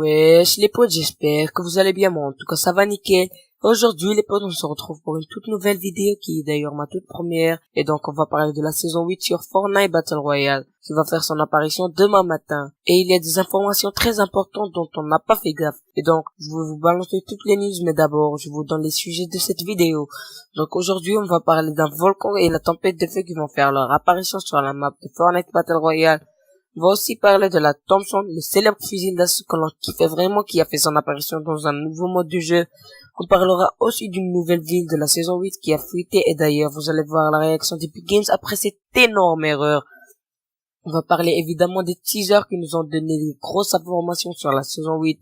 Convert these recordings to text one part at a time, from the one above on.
Wesh les potes, j'espère que vous allez bien, moi en tout cas ça va nickel. Aujourd'hui les potes, on se retrouve pour une toute nouvelle vidéo qui est d'ailleurs ma toute première, et donc on va parler de la saison 8 sur Fortnite Battle Royale qui va faire son apparition demain matin. Et il y a des informations très importantes dont on n'a pas fait gaffe, et donc je vais vous balancer toutes les news, mais d'abord je vous donne les sujets de cette vidéo. Donc aujourd'hui on va parler d'un volcan et la tempête de feu qui vont faire leur apparition sur la map de Fortnite Battle Royale. On va aussi parler de la Thompson, le célèbre fusil d'assaut que l'on kiffait vraiment, qui a fait son apparition dans un nouveau mode de jeu. On parlera aussi d'une nouvelle ville de la saison 8 qui a fuité, et d'ailleurs vous allez voir la réaction d'Epic Games après cette énorme erreur. On va parler évidemment des teasers qui nous ont donné des grosses informations sur la saison 8.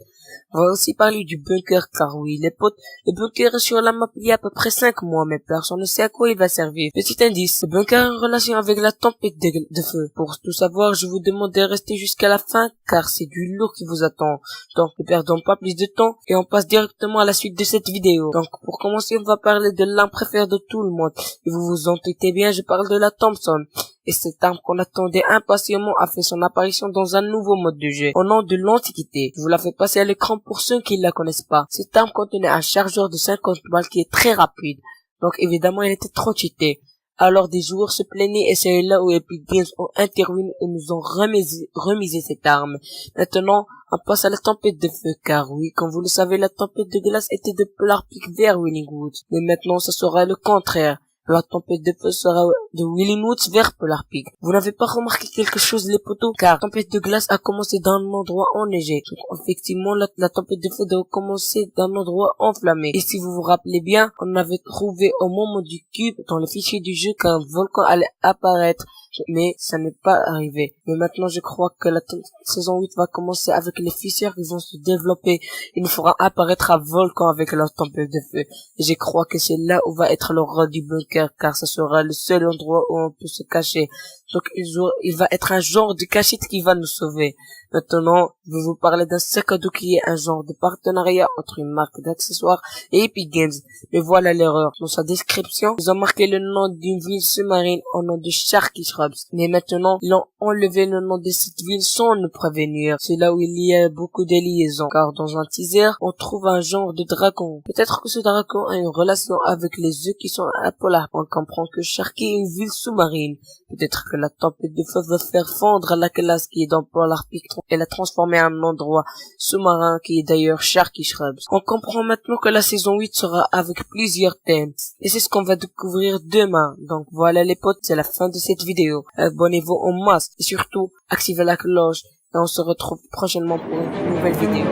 On va aussi parler du bunker, car oui, les potes, le bunker est sur la map il y a à peu près 5 mois, mais personne ne sait à quoi il va servir. Petit indice, le bunker est en relation avec la tempête de feu. Pour tout savoir, je vous demande de rester jusqu'à la fin, car c'est du lourd qui vous attend. Donc, ne perdons pas plus de temps, et on passe directement à la suite de cette vidéo. Donc, pour commencer, on va parler de l'arme préférée de tout le monde. Et vous vous en doutez bien, je parle de la Thompson. Et cette arme qu'on attendait impatiemment a fait son apparition dans un nouveau mode de jeu, au nom de l'Antiquité. Je vous la fais passer à l'écran pour ceux qui ne la connaissent pas. Cette arme contenait un chargeur de 50 balles qui est très rapide. Donc évidemment, elle était trop cheatée. Alors des joueurs se plaignaient, et c'est là où Epic Games ont intervenu et nous ont remisé cette arme. Maintenant, on passe à la tempête de feu, car oui, comme vous le savez, la tempête de glace était de Polarpeak vers Wailing Woods. Mais maintenant, ça sera le contraire. La tempête de feu sera de Wailing Woods vers Polarpeak. Vous n'avez pas remarqué quelque chose, les potos? Car la tempête de glace a commencé dans un endroit enneigé. Donc, effectivement, la tempête de feu doit commencer dans un endroit enflammé. Et si vous vous rappelez bien, on avait trouvé au moment du cube, dans le fichier du jeu, qu'un volcan allait apparaître. Mais ça n'est pas arrivé. Mais maintenant, je crois que la saison 8 va commencer avec les fissures qui vont se développer. Il nous fera apparaître un volcan avec la tempête de feu. Et je crois que c'est là où va être le rôle du bunker, car ce sera le seul endroit où on peut se cacher. Donc il va être un genre de cachette qui va nous sauver. Maintenant, je vais vous parler d'un sac à dos qui est un genre de partenariat entre une marque d'accessoires et Epic Games. Mais voilà l'erreur. Dans sa description, ils ont marqué le nom d'une ville sous-marine au nom de Sharky Shrubs. Mais maintenant, ils ont enlevé le nom de cette ville sans nous prévenir. C'est là où il y a beaucoup de liaisons. Car dans un teaser, on trouve un genre de dragon. Peut-être que ce dragon a une relation avec les œufs qui sont à Polar. On comprend que Sharky est une ville sous-marine. Peut-être que la tempête de feu va faire fondre la glace qui est dans Polarpeak et la transformer en un endroit sous-marin qui est d'ailleurs Sharky Shrubs. On comprend maintenant que la saison 8 sera avec plusieurs thèmes. Et c'est ce qu'on va découvrir demain. Donc voilà les potes, c'est la fin de cette vidéo. Abonnez-vous au max et surtout activez la cloche. Et on se retrouve prochainement pour une nouvelle vidéo.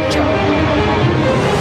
Ciao.